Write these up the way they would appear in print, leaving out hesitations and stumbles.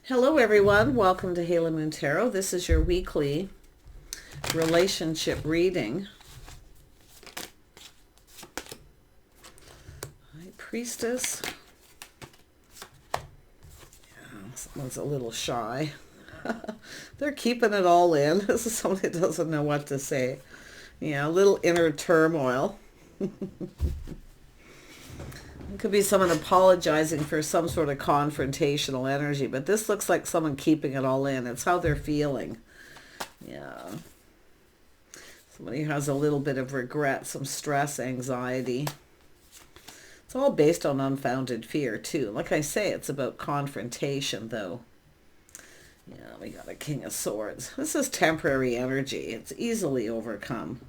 Hello everyone, welcome to Halo Moon Tarot. This is your weekly relationship reading. High Priestess. Yeah, someone's a little shy. They're keeping it all in. This is someone who doesn't know what to say. Yeah, a little inner turmoil. It could be someone apologizing for some sort of confrontational energy, but this looks like someone keeping it all in. It's how they're feeling. Yeah. Somebody who has a little bit of regret, some stress, anxiety. It's all based on unfounded fear, too. Like I say, it's about confrontation, though. Yeah, we got a King of Swords. This is temporary energy. It's easily overcome.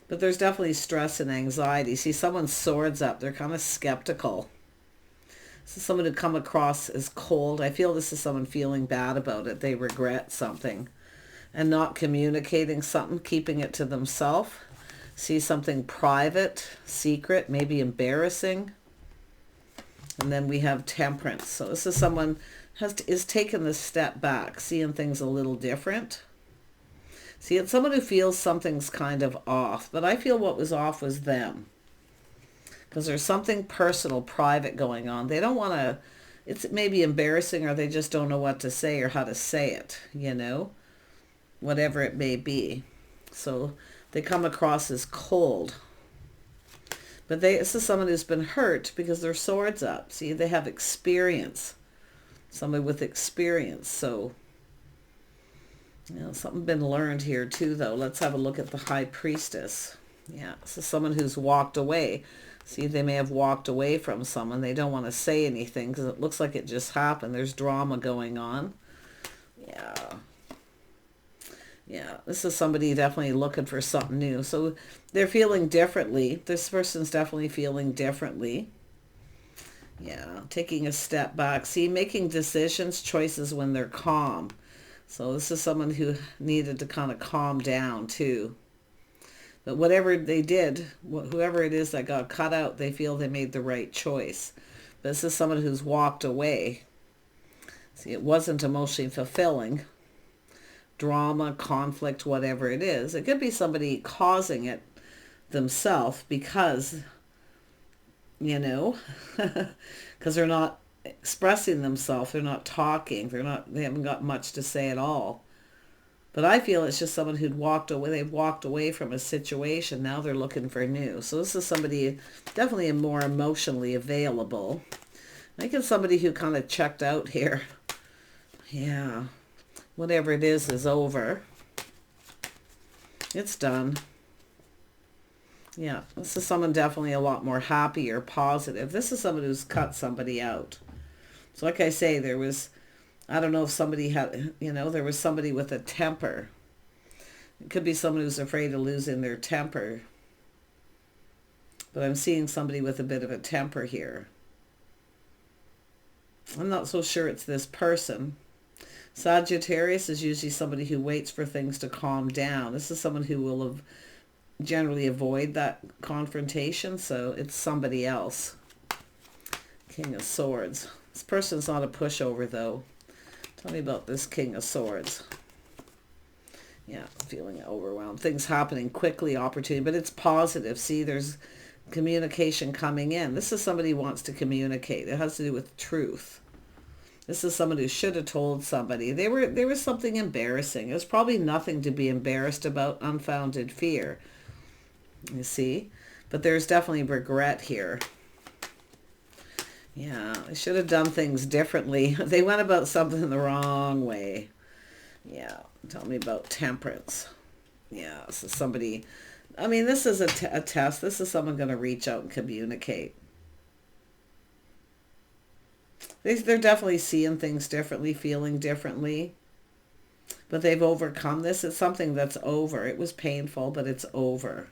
But there's definitely stress and anxiety. See, someone's swords up. They're kind of skeptical. This is someone who come across as cold. I feel this is someone feeling bad about it. They regret something and not communicating something, keeping it to themselves. See something private, secret, maybe embarrassing. And then we have Temperance. So this is someone is taking the step back, seeing things a little different. See, it's someone who feels something's kind of off, but I feel what was off was them. Because there's something personal, private going on. They don't want to, it's maybe embarrassing, or they just don't know what to say or how to say it, you know, whatever it may be. So they come across as cold. But this is someone who's been hurt because their sword's up. See, they have experience. Somebody with experience, so... You know, something been learned here too, though. Let's have a look at the High Priestess. Yeah, this is someone who's walked away. See, they may have walked away from someone. They don't want to say anything because it looks like it just happened. There's drama going on. Yeah. Yeah, this is somebody definitely looking for something new. So they're feeling differently. This person's definitely feeling differently. Yeah, taking a step back. See, making decisions, choices when they're calm. So this is someone who needed to kind of calm down too. But whatever they did, whoever it is that got cut out, they feel they made the right choice. But this is someone who's walked away. See, it wasn't emotionally fulfilling. Drama, conflict, whatever it is. It could be somebody causing it themselves because, you know, because they're not expressing themselves, they're not talking, they haven't got much to say at all. But I feel it's just someone who'd walked away, they've walked away from a situation, now they're looking for new. So this is somebody definitely more emotionally available. I think it's somebody who kind of checked out here. Yeah, whatever it is over. It's done. Yeah, this is someone definitely a lot more happy or positive. This is someone who's cut somebody out. So like I say, there was, I don't know if somebody had, you know, there was somebody with a temper. It could be someone who's afraid of losing their temper. But I'm seeing somebody with a bit of a temper here. I'm not so sure it's this person. Sagittarius is usually somebody who waits for things to calm down. This is someone who will generally avoid that confrontation, so it's somebody else. King of Swords. This person's not a pushover, though. Tell me about this King of Swords. Yeah, feeling overwhelmed. Things happening quickly, opportunity, but it's positive. See, there's communication coming in. This is somebody who wants to communicate. It has to do with truth. This is someone who should have told somebody. There was something embarrassing. It was probably nothing to be embarrassed about, unfounded fear. You see? But there's definitely regret here. Yeah, they should have done things differently. They went about something the wrong way. Yeah, tell me about Temperance. Yeah, this is somebody, I mean, this is a test. This is someone going to reach out and communicate. They're definitely seeing things differently, feeling differently. But they've overcome this. It's something that's over. It was painful, but it's over.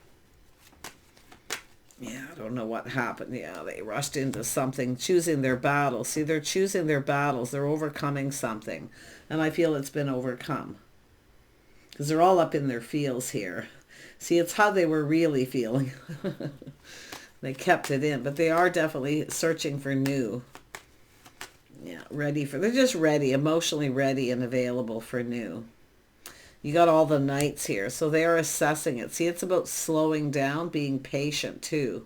Yeah, I don't know what happened. Yeah, they rushed into something, choosing their battles. See, they're choosing their battles. They're overcoming something. And I feel it's been overcome. Because they're all up in their feels here. See, it's how they were really feeling. They kept it in. But they are definitely searching for new. Yeah, they're just ready, emotionally ready and available for new. You got all the knights here, so they are assessing it. See, it's about slowing down, being patient too.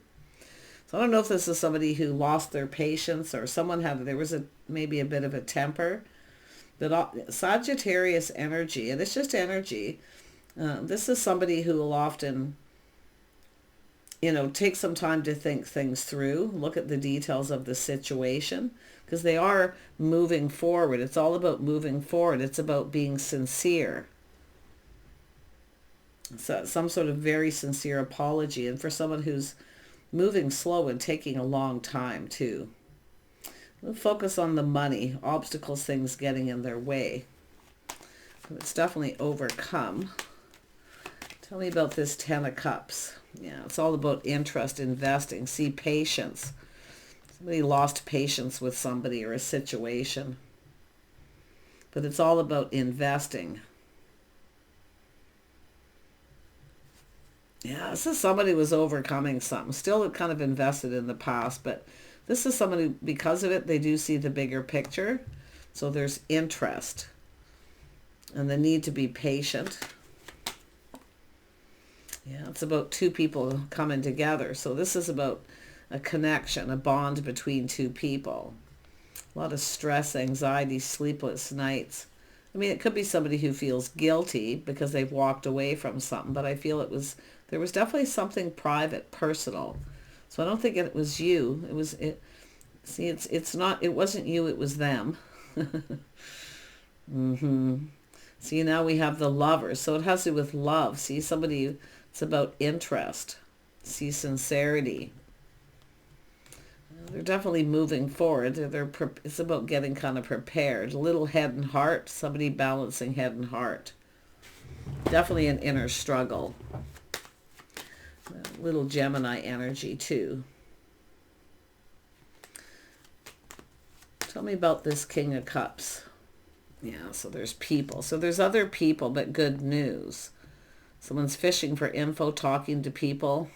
So I don't know if this is somebody who lost their patience or there was maybe a bit of a temper. But Sagittarius energy, and it's just energy. This is somebody who will often, take some time to think things through, look at the details of the situation, because they are moving forward. It's all about moving forward. It's about being sincere. So some sort of very sincere apology. And for someone who's moving slow and taking a long time too. We'll focus on the money, obstacles, things getting in their way. It's definitely overcome. Tell me about this Ten of Cups. Yeah, it's all about interest, investing. See, patience. Somebody lost patience with somebody or a situation. But it's all about investing. Yeah, this is somebody who was overcoming something. Still kind of invested in the past, but this is someone who, because of it, they do see the bigger picture. So there's interest and the need to be patient. Yeah, it's about two people coming together. So this is about a connection, a bond between two people. A lot of stress, anxiety, sleepless nights. I mean, it could be somebody who feels guilty because they've walked away from something, but I feel there was definitely something private, personal. So I don't think it was you. See, it wasn't you, it was them. See, now we have the Lovers. So it has to do with love. See, it's about interest. See, sincerity. They're definitely moving forward. It's about getting kind of prepared. A little head and heart. Somebody balancing head and heart. Definitely an inner struggle. A little Gemini energy too. Tell me about this King of Cups. Yeah, so there's people. So there's other people, but good news. Someone's fishing for info, talking to people.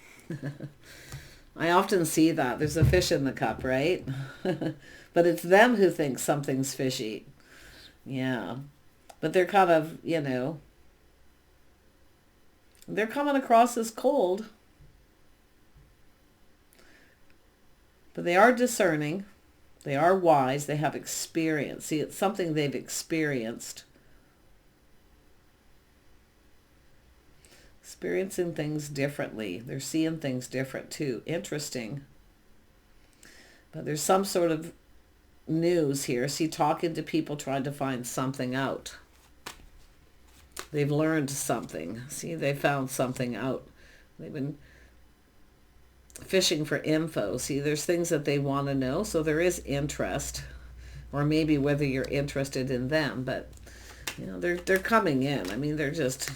I often see that. There's a fish in the cup, right? But it's them who think something's fishy. Yeah. But they're kind of, they're coming across as cold. But they are discerning. They are wise. They have experience. See, it's something they've experienced. Experiencing things differently. They're seeing things different too. Interesting. But there's some sort of news here. See, talking to people, trying to find something out. They've learned something. See, they found something out. They've been fishing for info. See, there's things that they want to know. So there is interest. Or maybe whether you're interested in them. But, they're coming in. I mean, they're just...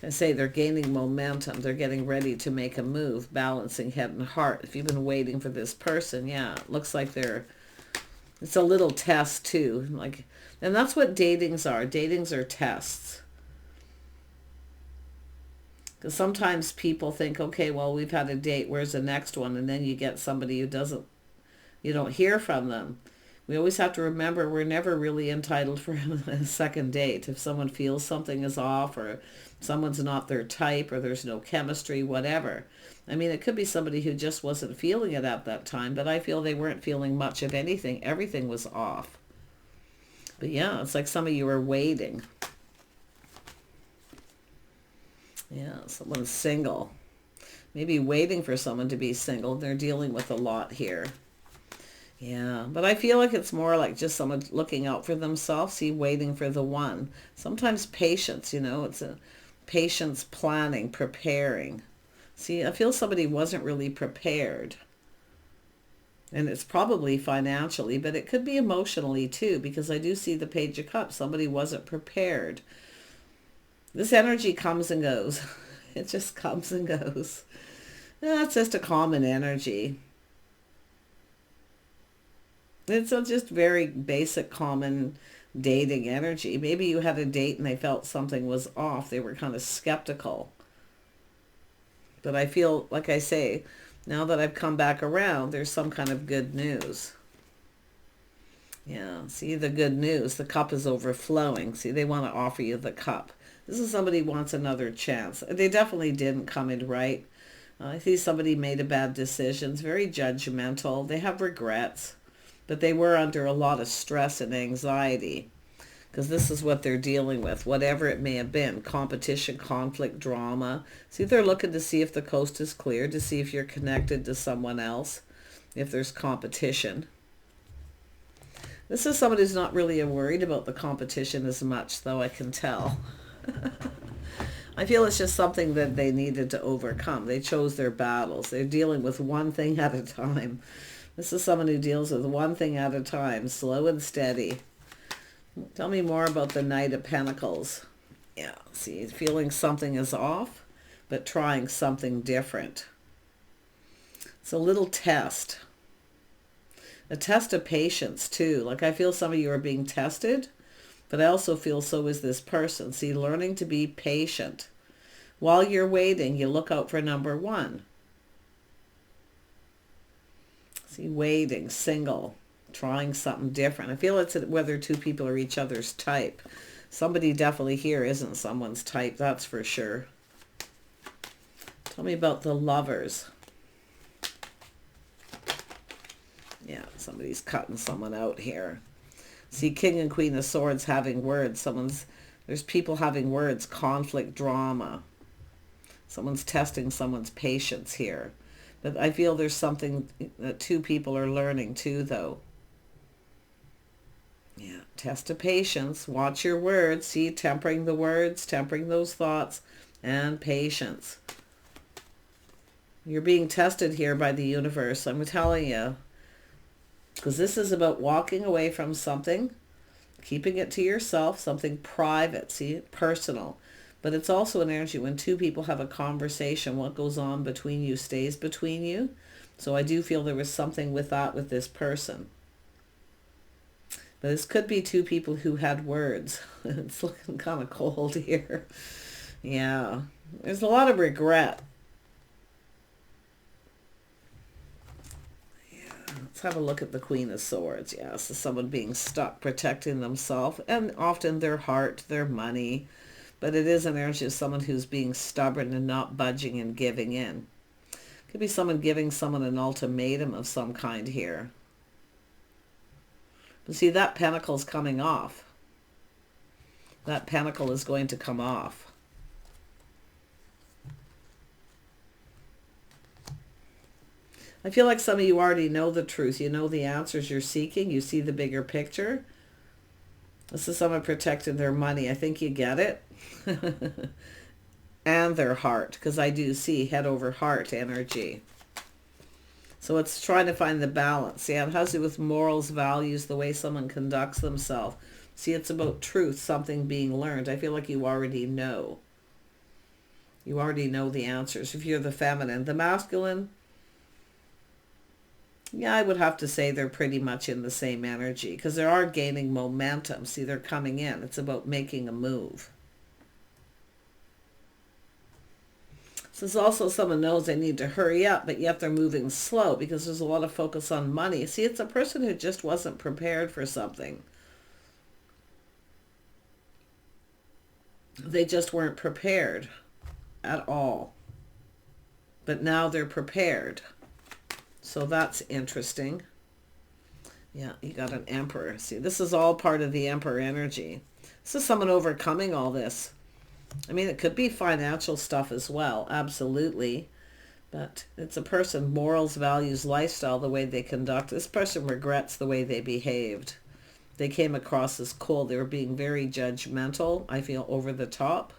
they're gaining momentum. They're getting ready to make a move, balancing head and heart. If you've been waiting for this person, yeah, it looks like it's a little test too. And that's what datings are. Datings are tests. Because sometimes people think, okay, well, we've had a date. Where's the next one? And then you get somebody you don't hear from them. We always have to remember we're never really entitled for a second date. If someone feels something is off or someone's not their type or there's no chemistry, whatever. I mean, it could be somebody who just wasn't feeling it at that time, but I feel they weren't feeling much of anything. Everything was off. But yeah, it's like some of you are waiting. Yeah, someone's single. Maybe waiting for someone to be single. They're dealing with a lot here. Yeah, but I feel like it's more like just someone looking out for themselves, see, waiting for the one. Sometimes patience, it's a patience, planning, preparing. See, I feel somebody wasn't really prepared. And it's probably financially, but it could be emotionally too, because I do see the Page of Cups. Somebody wasn't prepared. This energy comes and goes. It just comes and goes. It's just a common energy. It's just very basic, common dating energy. Maybe you had a date and they felt something was off. They were kind of skeptical. But I feel, like I say, now that I've come back around, there's some kind of good news. Yeah, see the good news. The cup is overflowing. See, they want to offer you the cup. This is somebody who wants another chance. They definitely didn't come in right. I see somebody made a bad decision. It's very judgmental. They have regrets, but they were under a lot of stress and anxiety because this is what they're dealing with, whatever it may have been. Competition, conflict, drama. See, they're looking to see if the coast is clear, to see if you're connected to someone else, if there's competition. This is somebody who's not really worried about the competition as much, though, I can tell. I feel it's just something that they needed to overcome. They chose their battles. They're dealing with one thing at a time. This is someone who deals with one thing at a time, slow and steady. Tell me more about the Knight of Pentacles. Yeah, see, feeling something is off, but trying something different. It's a little test. A test of patience, too. Like, I feel some of you are being tested, but I also feel so is this person. See, learning to be patient. While you're waiting, you look out for number one. See, waiting, single, trying something different. I feel it's whether two people are each other's type. Somebody definitely here isn't someone's type, that's for sure. Tell me about the Lovers. Yeah, somebody's cutting someone out here. See, King and Queen of Swords having words. There's people having words, conflict, drama. Someone's testing someone's patience here. But I feel there's something that two people are learning too, though. Yeah, test of patience. Watch your words. See, tempering the words, tempering those thoughts, and patience. You're being tested here by the universe, I'm telling you. Because this is about walking away from something, keeping it to yourself, something private, see, personal. But it's also an energy when two people have a conversation, what goes on between you stays between you. So I do feel there was something with that with this person. But this could be two people who had words. It's looking kind of cold here. Yeah, there's a lot of regret. Let's have a look at the Queen of Swords. Yeah, this is someone being stuck, protecting themselves, and often their heart, their money. But it is an energy of someone who's being stubborn and not budging and giving in. Could be someone giving someone an ultimatum of some kind here. But see, that pentacle's coming off. That pentacle is going to come off. I feel like some of you already know the truth. You know the answers you're seeking. You see the bigger picture. This is someone protecting their money. I think you get it. And their heart, because I do see head over heart energy. So it's trying to find the balance. Yeah, it has to do with morals, values, the way someone conducts themselves. See, it's about truth, something being learned. I feel like you already know. You already know the answers. If you're the feminine, the masculine, yeah, I would have to say they're pretty much in the same energy because they are gaining momentum. See, they're coming in. It's about making a move. This is also someone knows they need to hurry up, but yet they're moving slow because there's a lot of focus on money. See, it's a person who just wasn't prepared for something. They just weren't prepared at all. But now they're prepared. So that's interesting. Yeah, you got an Emperor. See, this is all part of the Emperor energy. This is someone overcoming all this. I mean, it could be financial stuff as well, absolutely. But it's a person, morals, values, lifestyle, the way they conduct. This person regrets the way they behaved. They came across as cold. They were being very judgmental, I feel, over the top.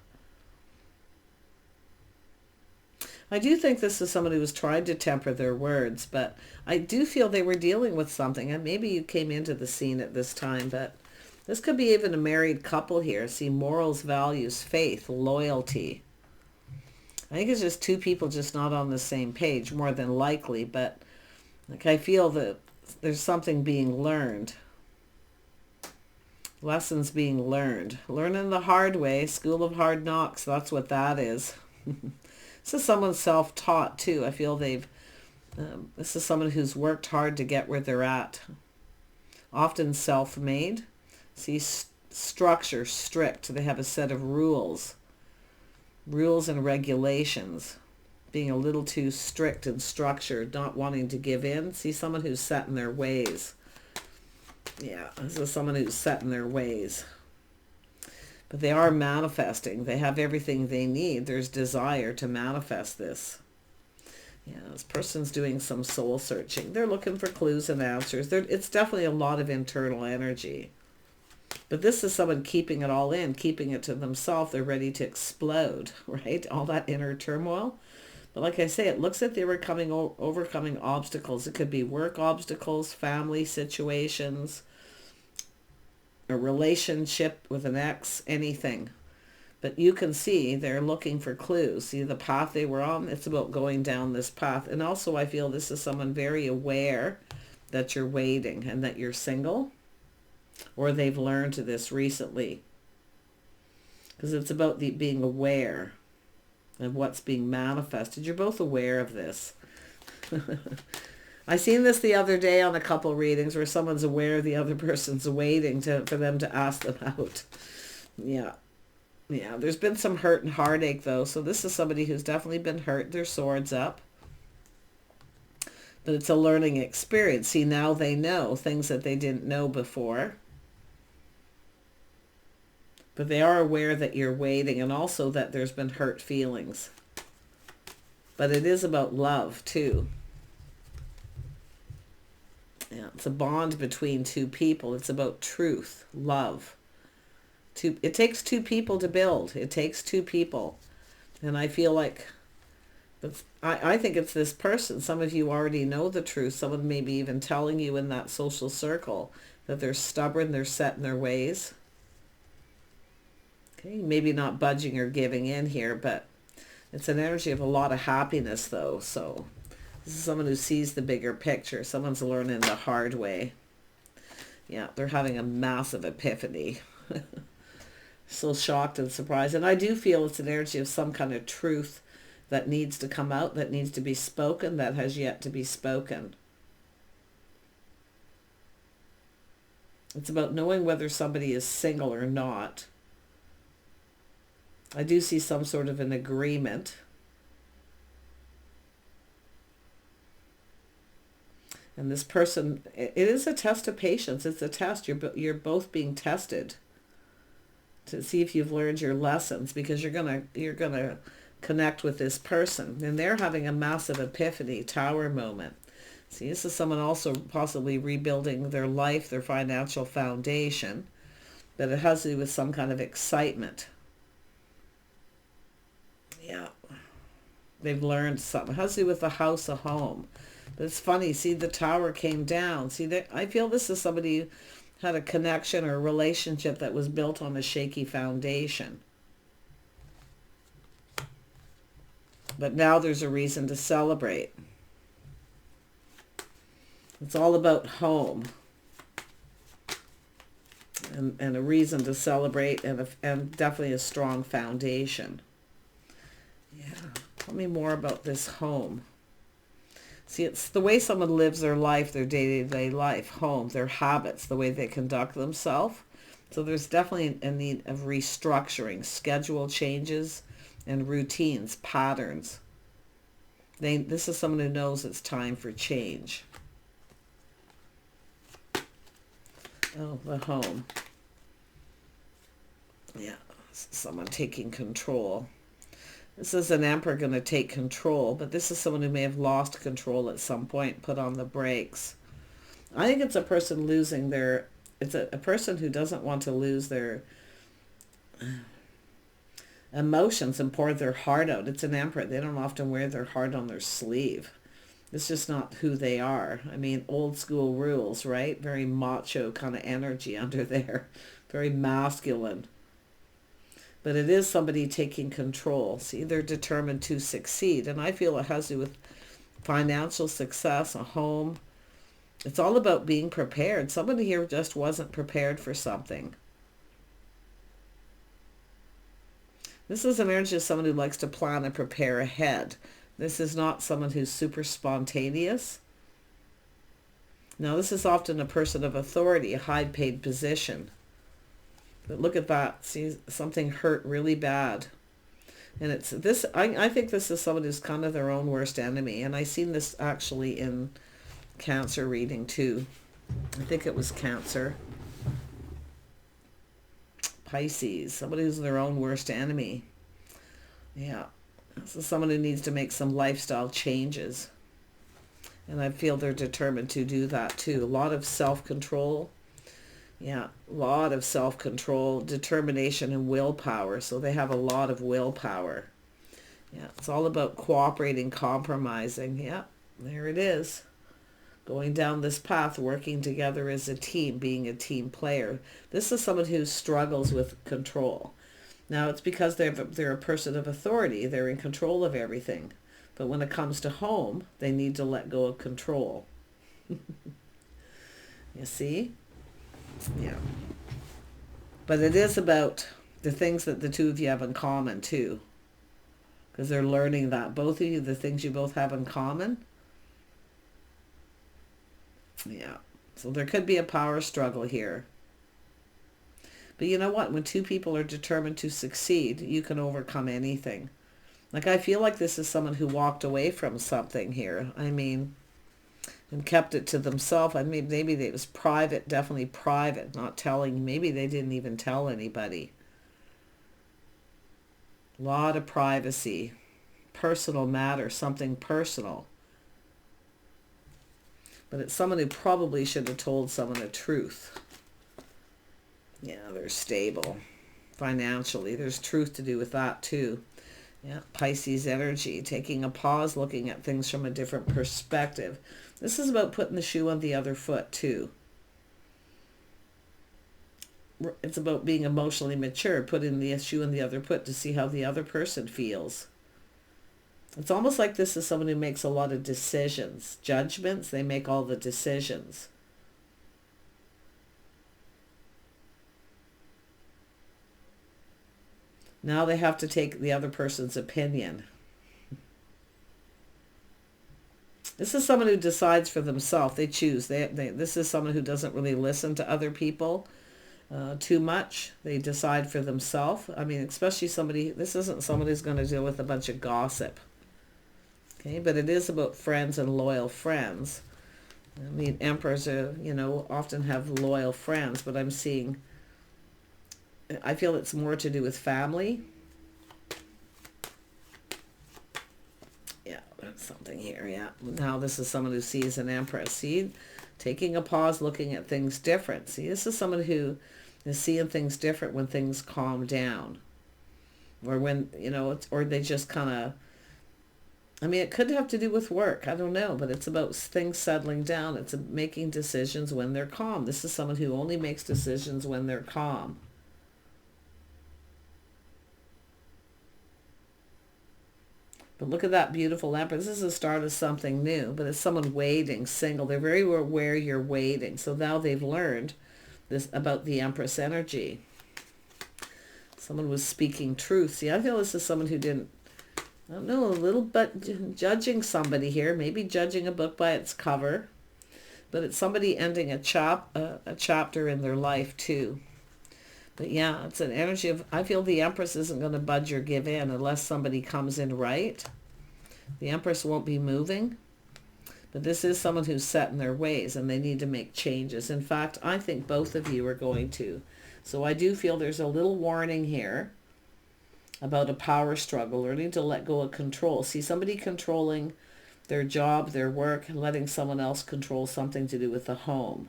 I do think this is someone who was trying to temper their words, but I do feel they were dealing with something. And maybe you came into the scene at this time, but this could be even a married couple here. See, morals, values, faith, loyalty. I think it's just two people just not on the same page, more than likely. But like I feel that there's something being learned. Lessons being learned. Learning the hard way. School of hard knocks. That's what that is. This is someone self-taught too. I feel this is someone who's worked hard to get where they're at. often self-made. See, structure, strict. They have a set of rules and regulations. Being a little too strict and structured, not wanting to give in. See, someone who's set in their ways. Yeah, this is someone who's set in their ways. But they are manifesting. They have everything they need. There's desire to manifest this. Yeah, this person's doing some soul searching. They're looking for clues and answers. It's definitely a lot of internal energy. But this is someone keeping it all in, keeping it to themselves. They're ready to explode, right? All that inner turmoil. But like I say, it looks like they were overcoming obstacles. It could be work obstacles, family situations, a relationship with an ex, anything. But you can see they're looking for clues. See the path they were on? It's about going down this path. And also I feel this is someone very aware that you're waiting and that you're single. Or they've learned to this recently. Because it's about being aware of what's being manifested. You're both aware of this. I seen this the other day on a couple readings where someone's aware the other person's waiting for them to ask them out. Yeah. Yeah, there's been some hurt and heartache though. So this is somebody who's definitely been hurt. Their sword's up. But it's a learning experience. See, now they know things that they didn't know before. But they are aware that you're waiting, and also that there's been hurt feelings. But it is about love too. Yeah, it's a bond between two people. It's about truth, love. It takes two people to build. It takes two people. And I feel like, I think it's this person. Some of you already know the truth. Someone maybe even telling you in that social circle that they're stubborn, they're set in their ways. Okay, maybe not budging or giving in here, but it's an energy of a lot of happiness though. So this is someone who sees the bigger picture. Someone's learning the hard way. Yeah, they're having a massive epiphany. So shocked and surprised. And I do feel it's an energy of some kind of truth that needs to come out, that needs to be spoken, that has yet to be spoken. It's about knowing whether somebody is single or not. I do see some sort of an agreement. And this person, it is a test of patience. It's a test. You're both being tested to see if you've learned your lessons, because you're gonna connect with this person, and they're having a massive epiphany, tower moment. See, this is someone also possibly rebuilding their life, their financial foundation, but it has to do with some kind of excitement. Yeah, they've learned something. It has to do with the house, a home. But it's funny, see, the tower came down. See, I feel this is somebody who had a connection or a relationship that was built on a shaky foundation. But now there's a reason to celebrate. It's all about home. And a reason to celebrate, and definitely a strong foundation. Yeah, tell me more about this home. See, it's the way someone lives their life, their day-to-day life, home, their habits, the way they conduct themselves. So there's definitely a need of restructuring, schedule changes, and routines, patterns. This is someone who knows it's time for change. Oh, the home. Yeah, someone taking control. This is an emperor going to take control, but this is someone who may have lost control at some point, put on the brakes. I think it's a person losing their, it's a person who doesn't want to lose their emotions and pour their heart out. It's an emperor. They don't often wear their heart on their sleeve. It's just not who they are. I mean, old school rules, right? Very macho kind of energy under there. Very masculine. But it is somebody taking control. See, they're determined to succeed. And I feel it has to do with financial success, a home. It's all about being prepared. Somebody here just wasn't prepared for something. This is an energy of someone who likes to plan and prepare ahead. This is not someone who's super spontaneous. Now, this is often a person of authority, a high-paid position. But look at that. See, something hurt really bad. And it's this, I think this is someone who's kind of their own worst enemy. And I seen this actually in Cancer reading too. I think it was Cancer. Pisces, somebody who's their own worst enemy. Yeah. This is someone who needs to make some lifestyle changes. And I feel they're determined to do that too. A lot of self-control. Yeah, a lot of self-control, determination, and willpower. So they have a lot of willpower. Yeah, it's all about cooperating, compromising. Yeah, there it is. Going down this path, working together as a team, being a team player. This is someone who struggles with control. Now, it's because they're a person of authority. They're in control of everything. But when it comes to home, they need to let go of control. You see? Yeah. But it is about the things that the two of you have in common too. Because they're learning that. Both of you, the things you both have in common. Yeah. So there could be a power struggle here. But you know what? When two people are determined to succeed, you can overcome anything. Like, I feel like this is someone who walked away from something here. I mean, and kept it to themselves. I mean, maybe it was private, definitely private, not telling. Maybe they didn't even tell anybody. A lot of privacy, personal matter, something personal. But it's someone who probably should have told someone the truth. Yeah, they're stable financially. There's truth to do with that too. Yeah, Pisces energy, taking a pause, looking at things from a different perspective. This is about putting the shoe on the other foot too. It's about being emotionally mature, putting the shoe on the other foot to see how the other person feels. It's almost like this is someone who makes a lot of decisions, judgments. They make all the decisions. Now they have to take the other person's opinion. This is someone who decides for themselves. They choose. This is someone who doesn't really listen to other people too much. They decide for themselves. I mean, especially somebody, this isn't someone who's going to deal with a bunch of gossip. Okay, but it is about friends and loyal friends. I mean, emperors are, often have loyal friends, but I'm seeing, I feel it's more to do with family. Yeah, that's something here, yeah. Now this is someone who sees an empress. See, taking a pause, looking at things different. See, this is someone who is seeing things different when things calm down. Or when, or they just kind of, I mean, it could have to do with work. I don't know, but it's about things settling down. It's making decisions when they're calm. This is someone who only makes decisions when they're calm. But look at that beautiful empress. This is the start of something new, but it's someone waiting, single. They're very aware you're waiting. So now they've learned this about the empress energy. Someone was speaking truth. See, I feel this is someone who didn't, I don't know, a little bit judging somebody here, maybe judging a book by its cover, but it's somebody ending a chapter in their life too. But yeah, it's an energy of, I feel the Empress isn't going to budge or give in unless somebody comes in right. The Empress won't be moving, but this is someone who's set in their ways and they need to make changes. In fact, I think both of you are going to. So I do feel there's a little warning here about a power struggle, learning to let go of control. See, somebody controlling their job, their work, and letting someone else control something to do with the home.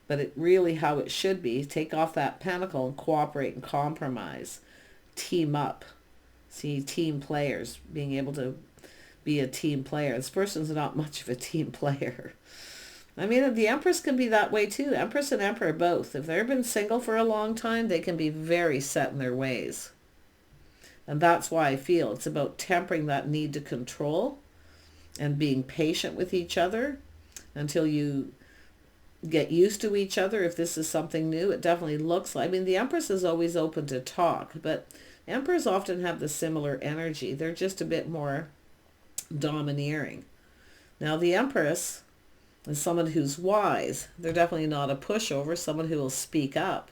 But it really how it should be, take off that pentacle and cooperate and compromise. Team up. See, team players, being able to be a team player. This person's not much of a team player. I mean, the Empress can be that way too. Empress and Emperor both. If they've been single for a long time, they can be very set in their ways. And that's why I feel it's about tempering that need to control and being patient with each other until you get used to each other. If this is something new, it definitely looks like, I mean, the Empress is always open to talk, but Emperors often have the similar energy. They're just a bit more domineering. Now the Empress, is someone who's wise. They're definitely not a pushover, someone who will speak up.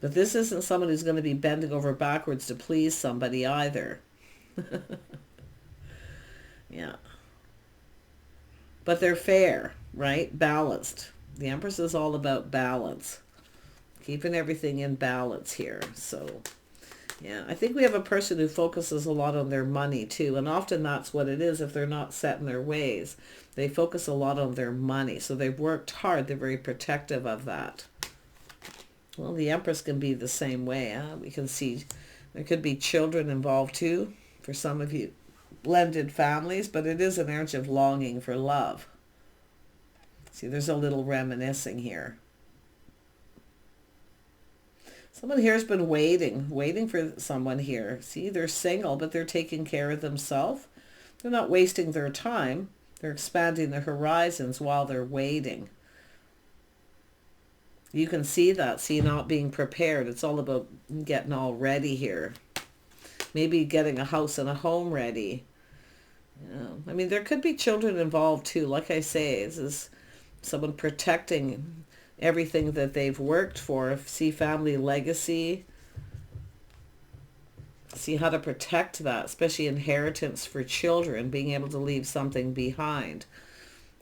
But this isn't someone who's going to be bending over backwards to please somebody either. Yeah. But they're fair, right? Balanced. The Empress is all about balance. Keeping everything in balance here. So, yeah, I think we have a person who focuses a lot on their money too. And often that's what it is if they're not set in their ways. They focus a lot on their money. So they've worked hard. They're very protective of that. Well, the Empress can be the same way. Huh? We can see there could be children involved too for some of you blended families, but it is an energy of longing for love. See, there's a little reminiscing here. Someone here has been waiting for someone here. See, they're single, but they're taking care of themselves. They're not wasting their time. They're expanding their horizons while they're waiting. You can see that. See, not being prepared. It's all about getting all ready here. Maybe getting a house and a home ready. Yeah. I mean, there could be children involved too. Like I say, this is someone protecting everything that they've worked for. See, family legacy. See how to protect that, especially inheritance for children, being able to leave something behind.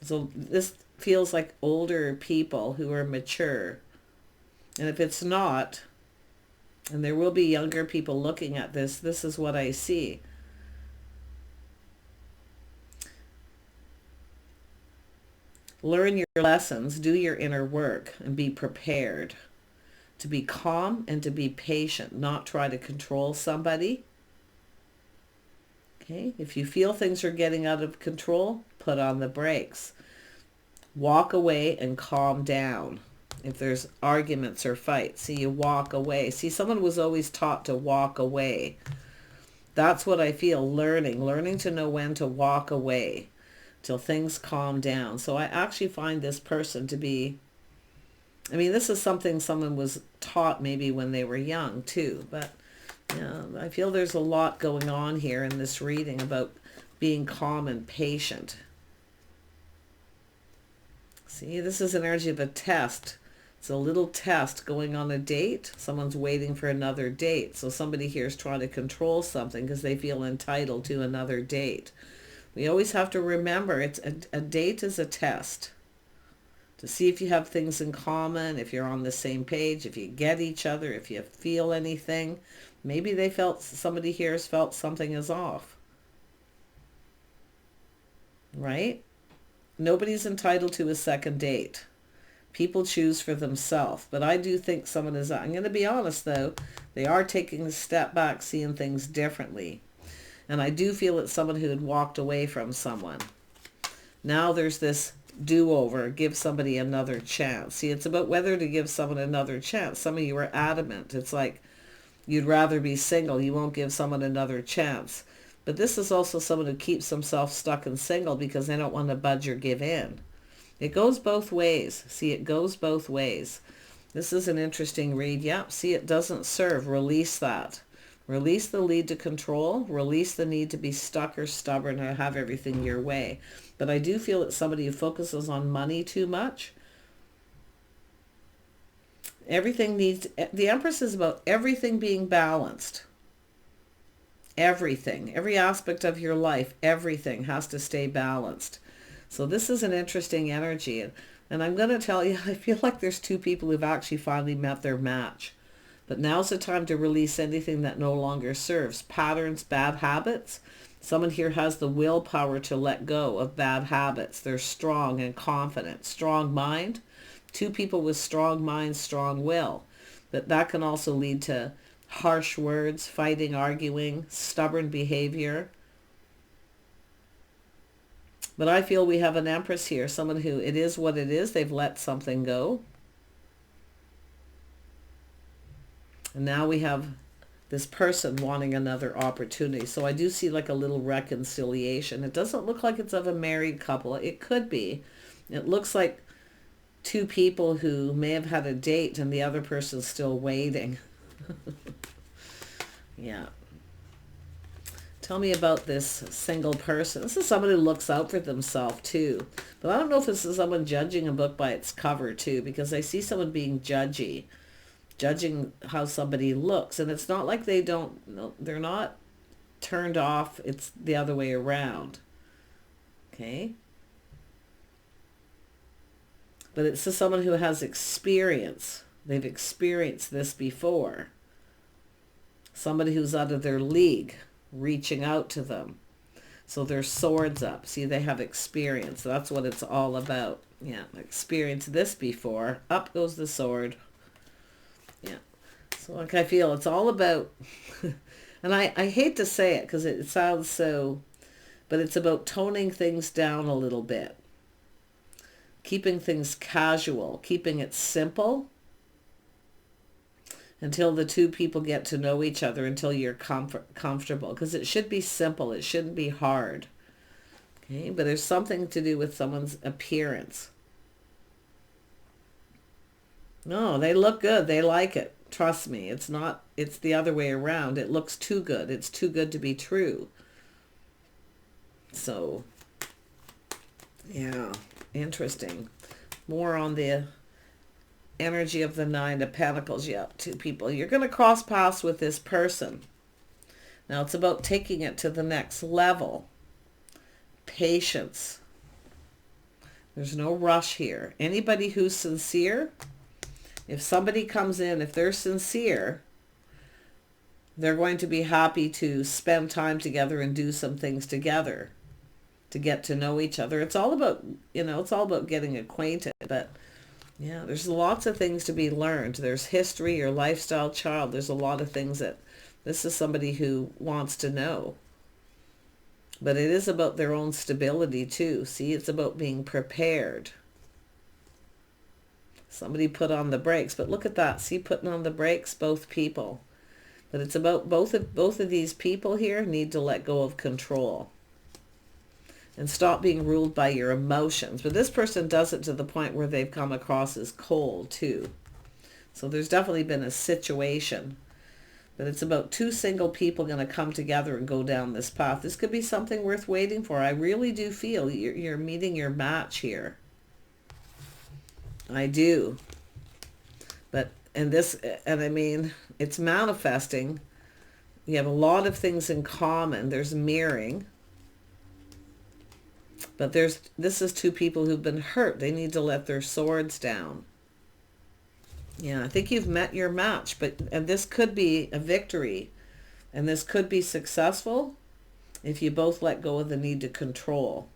So this feels like older people who are mature. And if it's not, and there will be younger people looking at this, this is what I see. Learn your lessons, do your inner work, and be prepared to be calm and to be patient, not try to control somebody. Okay, if you feel things are getting out of control, put on the brakes. Walk away and calm down. If there's arguments or fights, see, you walk away. See, someone was always taught to walk away. That's what I feel, learning to know when to walk away till things calm down. So I actually find this person to be, I mean, this is something someone was taught maybe when they were young too, but yeah, I feel there's a lot going on here in this reading about being calm and patient. See, this is an energy of a test. It's a little test going on a date. Someone's waiting for another date. So somebody here is trying to control something because they feel entitled to another date. We always have to remember it's a date is a test to see if you have things in common, if you're on the same page, if you get each other, if you feel anything. Maybe somebody here has felt something is off. Right? Nobody's entitled to a second date. People choose for themselves. But I do think someone is, I'm going to be honest though, they are taking a step back, seeing things differently. And I do feel it's someone who had walked away from someone. Now there's this do-over, give somebody another chance. See, it's about whether to give someone another chance. Some of you are adamant. It's like you'd rather be single. You won't give someone another chance. But this is also someone who keeps themselves stuck and single because they don't want to budge or give in. It goes both ways. See, it goes both ways. This is an interesting read. Yep, see, it doesn't serve. Release that. Release the need to control. Release the need to be stuck or stubborn or have everything your way. But I do feel it's somebody who focuses on money too much. Everything needs, the Empress is about everything being balanced. Everything, every aspect of your life, everything has to stay balanced. So this is an interesting energy. And I'm going to tell you, I feel like there's two people who've actually finally met their match. But now's the time to release anything that no longer serves. Patterns, bad habits. Someone here has the willpower to let go of bad habits. They're strong and confident. Strong mind. Two people with strong minds, strong will. But that can also lead to harsh words, fighting, arguing, stubborn behavior. But I feel we have an Empress here, someone who it is what it is. They've let something go. And now we have this person wanting another opportunity. So I do see like a little reconciliation. It doesn't look like it's of a married couple. It could be. It looks like two people who may have had a date and the other person's still waiting. Yeah. Tell me about this single person. This is somebody who looks out for themselves too. But I don't know if this is someone judging a book by its cover too, because I see someone being judgy, judging how somebody looks. And it's not like they don't, no, they're not turned off. It's the other way around. Okay? But it's to someone who has experience. They've experienced this before. Somebody who's out of their league, reaching out to them. So their swords up. See, they have experience. That's what it's all about. Yeah, experienced this before. Up goes the sword. Yeah. So like I feel it's all about, and I hate to say it because it sounds so, but it's about toning things down a little bit. Keeping things casual, keeping it simple until the two people get to know each other, until you're comfortable. Because it should be simple. It shouldn't be hard. Okay, but there's something to do with someone's appearance. No, they look good. They like it. Trust me. It's not, it's the other way around. It looks too good. It's too good to be true. So, yeah, interesting. More on the energy of the Nine of Pentacles. Yeah, two people. You're going to cross paths with this person. Now it's about taking it to the next level. Patience. There's no rush here. Anybody who's sincere, if somebody comes in, if they're sincere, they're going to be happy to spend time together and do some things together to get to know each other. It's all about, you know, it's all about getting acquainted. But yeah, there's lots of things to be learned. There's history, your lifestyle, child. There's a lot of things that this is somebody who wants to know. But it is about their own stability too. See, it's about being prepared. Somebody put on the brakes. But look at that. See, putting on the brakes, both people. But it's about both of these people here need to let go of control. And stop being ruled by your emotions. But this person does it to the point where they've come across as cold too. So there's definitely been a situation. But it's about two single people going to come together and go down this path. This could be something worth waiting for. I really do feel you're meeting your match here. I do. But, and I mean, it's manifesting. You have a lot of things in common. There's mirroring. But this is two people who've been hurt. They need to let their swords down. Yeah, I think you've met your match, and this could be a victory, and this could be successful if you both let go of the need to control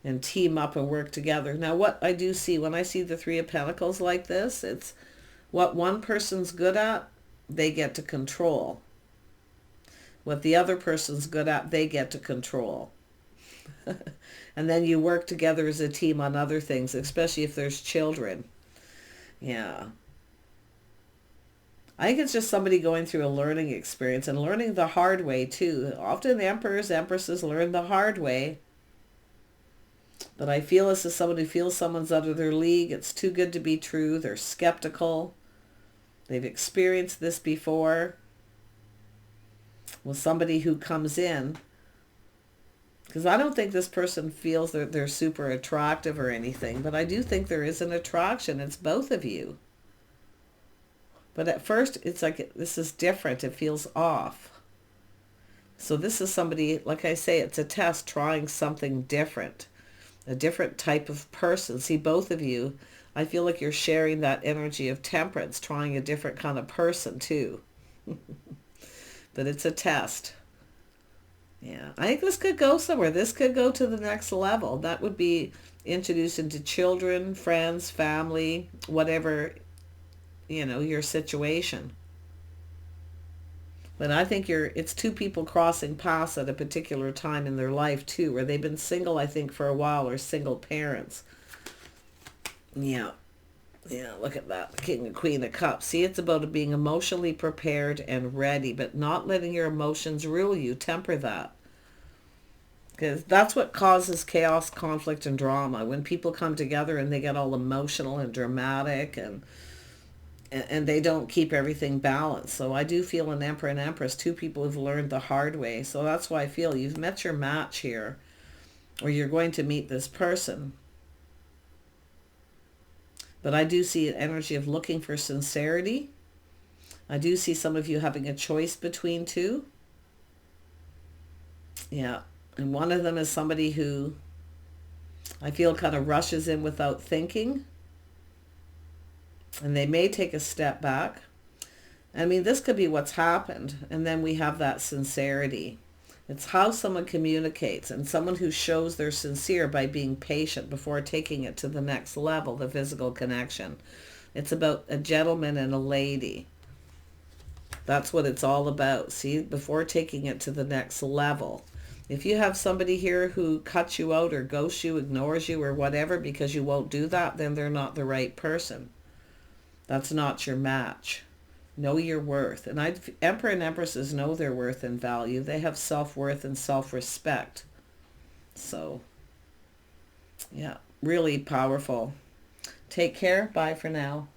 and team up and work together. Now, what I do see when I see the Three of Pentacles like this, it's what one person's good at, they get to control. What the other person's good at, they get to control. And then you work together as a team on other things, especially if there's children. Yeah. I think it's just somebody going through a learning experience and learning the hard way too. Often emperors, empresses learn the hard way. But I feel this is someone who feels someone's out of their league. It's too good to be true. They're skeptical. They've experienced this before. With somebody who comes in. Because I don't think this person feels that they're super attractive or anything. But I do think there is an attraction. It's both of you. But at first, it's like, this is different. It feels off. So this is somebody, like I say, it's a test trying something different. A different type of person. See, both of you, I feel like you're sharing that energy of temperance, trying a different kind of person too. But it's a test. Yeah, I think this could go somewhere. This could go to the next level. That would be introduced into children, friends, family, whatever, you know, your situation. But I think it's two people crossing paths at a particular time in their life too, where they've been single, I think, for a while, or single parents. Yeah. Yeah, look at that. The King and Queen of Cups. See, it's about being emotionally prepared and ready, but not letting your emotions rule you. Temper that. Because that's what causes chaos, conflict, and drama. When people come together and they get all emotional and dramatic and and they don't keep everything balanced. So I do feel an Emperor and Empress, two people who've learned the hard way. So that's why I feel you've met your match here, or you're going to meet this person. But I do see an energy of looking for sincerity. I do see some of you having a choice between two. Yeah. And one of them is somebody who I feel kind of rushes in without thinking. And they may take a step back. I mean, this could be what's happened. And then we have that sincerity. It's how someone communicates, and someone who shows they're sincere by being patient before taking it to the next level, the physical connection. It's about a gentleman and a lady. That's what it's all about. See, before taking it to the next level. If you have somebody here who cuts you out or ghosts you, ignores you or whatever because you won't do that, then they're not the right person. That's not your match. Know your worth. And Emperor and Empresses know their worth and value. They have self-worth and self-respect. So, yeah, really powerful. Take care. Bye for now.